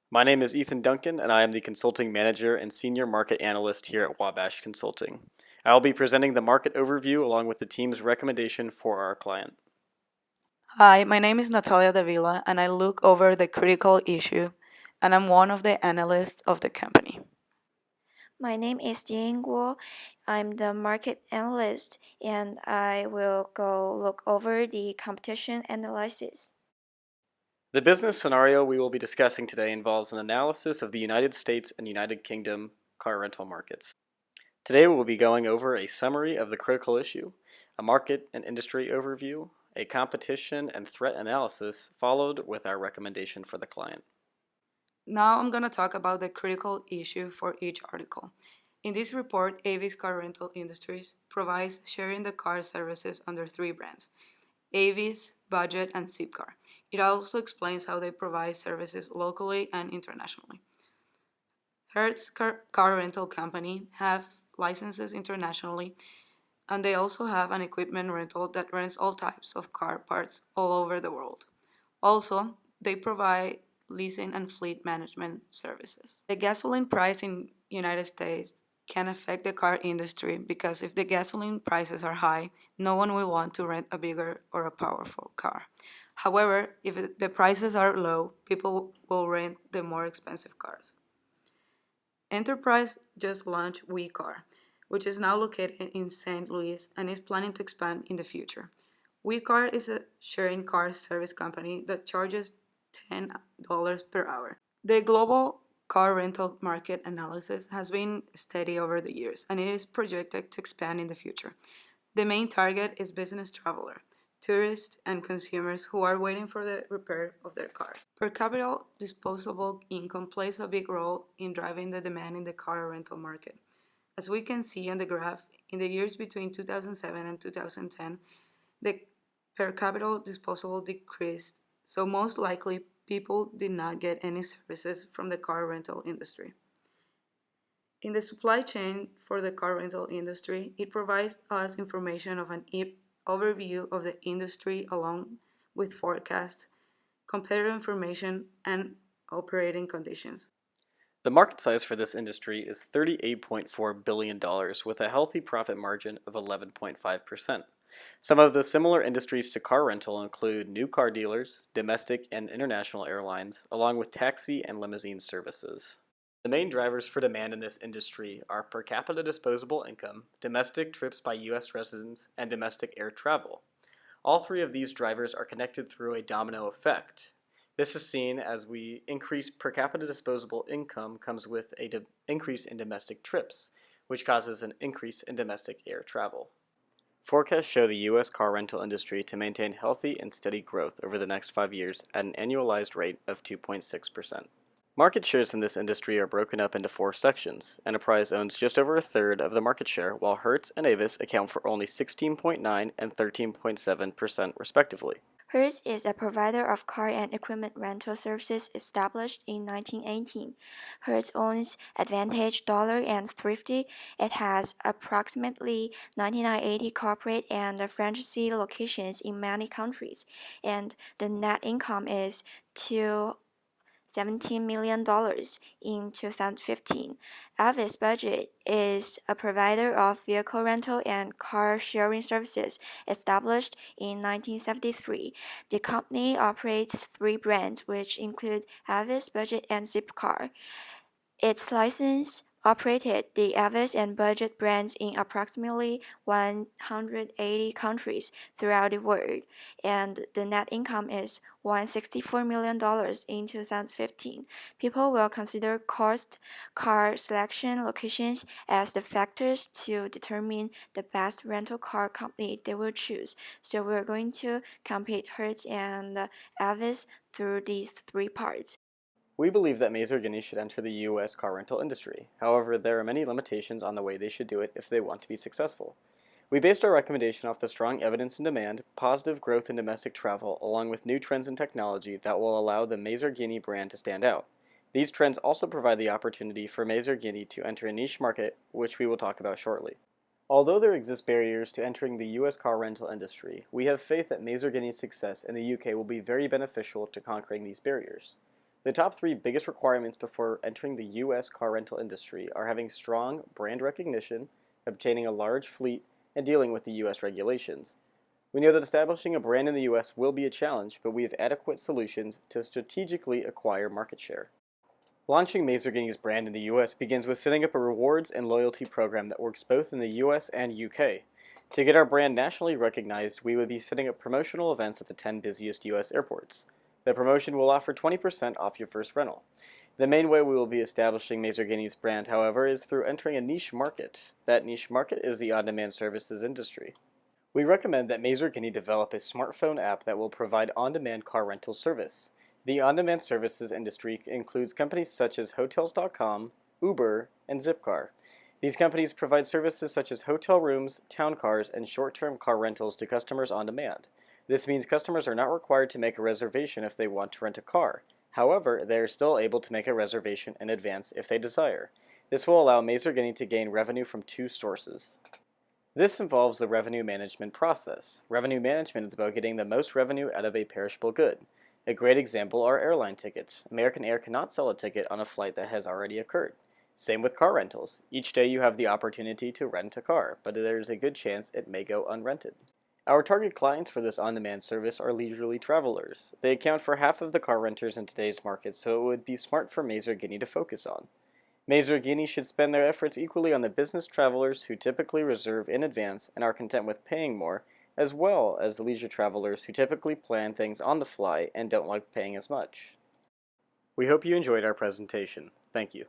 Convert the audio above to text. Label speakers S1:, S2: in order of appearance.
S1: My name is Ethan Duncan, and I am the Consulting Manager and Senior Market Analyst here at Wabash Consulting. I will be presenting the market overview along with the team's recommendation for our client.
S2: Hi, my name is Natalia Davila, and I look over the critical issue, and I'm one of the analysts of the company.
S3: My name is Jing Guo. I'm the market analyst and I will go look over the competition analysis.
S1: The business scenario we will be discussing today involves an analysis of the United States and United Kingdom car rental markets. Today we will be going over a summary of the critical issue, a market and industry overview, a competition and threat analysis, followed with our recommendation for the client.
S2: Now I'm going to talk about the critical issue for each article. In this report, Avis Car Rental Industries provides sharing the car services under three brands: Avis, Budget, and Zipcar. It also explains how they provide services locally and internationally. Hertz Car Rental Company have licenses internationally, and they also have an equipment rental that rents all types of car parts all over the world. Also, they provide leasing and fleet management services. The gasoline price in United States can affect the car industry because if the gasoline prices are high, no one will want to rent a bigger or a powerful car. However, if the prices are low, people will rent the more expensive cars. Enterprise just launched WeCar, which is now located in St. Louis and is planning to expand in the future. WeCar is a sharing car service company that charges $10 per hour. The global car rental market analysis has been steady over the years and it is projected to expand in the future. The main target is business traveler, tourists, and consumers who are waiting for the repair of their cars. Per capita disposable income plays a big role in driving the demand in the car rental market. As we can see on the graph, in the years between 2007 and 2010, the per capita disposable decreased, so most likely people did not get any services from the car rental industry. In the supply chain for the car rental industry, it provides us information of an overview of the industry along with forecasts, competitor information, and operating conditions.
S1: The market size for this industry is $38.4 billion with a healthy profit margin of 11.5%. Some of the similar industries to car rental include new car dealers, domestic and international airlines, along with taxi and limousine services. The main drivers for demand in this industry are per capita disposable income, domestic trips by U.S. residents, and domestic air travel. All three of these drivers are connected through a domino effect. This is seen as we increase per capita disposable income comes with an increase in domestic trips, which causes an increase in domestic air travel. Forecasts show the U.S. car rental industry to maintain healthy and steady growth over the next 5 years at an annualized rate of 2.6%. Market shares in this industry are broken up into four sections. Enterprise owns just over a third of the market share, while Hertz and Avis account for only 16.9 and 13.7% respectively.
S3: Hertz is a provider of car and equipment rental services established in 1918. Hertz owns Advantage Dollar and Thrifty. It has approximately 9980 corporate and franchisee locations in many countries, and the net income is to $17 million in 2015. Avis Budget is a provider of vehicle rental and car sharing services established in 1973. The company operates three brands, which include Avis, Budget, and Zipcar. Its license operated the Avis and Budget brands in approximately 180 countries throughout the world, and the net income is $164 million in 2015. People will consider cost, car selection, locations as the factors to determine the best rental car company they will choose. So we're going to compare Hertz and Avis through these three parts.
S1: We believe that Maser should enter the U.S. car rental industry. However, there are many limitations on the way they should do it if they want to be successful. We based our recommendation off the strong evidence in demand, positive growth in domestic travel, along with new trends in technology that will allow the Maser brand to stand out. These trends also provide the opportunity for Maser to enter a niche market, which we will talk about shortly. Although there exist barriers to entering the U.S. car rental industry, we have faith that Maser success in the UK will be very beneficial to conquering these barriers. The top 3 biggest requirements before entering the U.S. car rental industry are having strong brand recognition, obtaining a large fleet, and dealing with the U.S. regulations. We know that establishing a brand in the U.S. will be a challenge, but we have adequate solutions to strategically acquire market share. Launching Mazergini's brand in the U.S. begins with setting up a rewards and loyalty program that works both in the U.S. and UK. To get our brand nationally recognized, we would be setting up promotional events at the 10 busiest U.S. airports. The promotion will offer 20% off your first rental. The main way we will be establishing Mazergini's brand, however, is through entering a niche market. That niche market is the on-demand services industry. We recommend that Mazergini develop a smartphone app that will provide on-demand car rental service. The on-demand services industry includes companies such as Hotels.com, Uber, and Zipcar. These companies provide services such as hotel rooms, town cars, and short-term car rentals to customers on demand. This means customers are not required to make a reservation if they want to rent a car. However, they are still able to make a reservation in advance if they desire. This will allow Mazergini to gain revenue from 2 sources. This involves the revenue management process. Revenue management is about getting the most revenue out of a perishable good. A great example are airline tickets. American Air cannot sell a ticket on a flight that has already occurred. Same with car rentals. Each day you have the opportunity to rent a car, but there's a good chance it may go unrented. Our target clients for this on-demand service are leisurely travelers. They account for half of the car renters in today's market, so it would be smart for Mazergini to focus on. Mazergini should spend their efforts equally on the business travelers who typically reserve in advance and are content with paying more, as well as the leisure travelers who typically plan things on the fly and don't like paying as much. We hope you enjoyed our presentation. Thank you.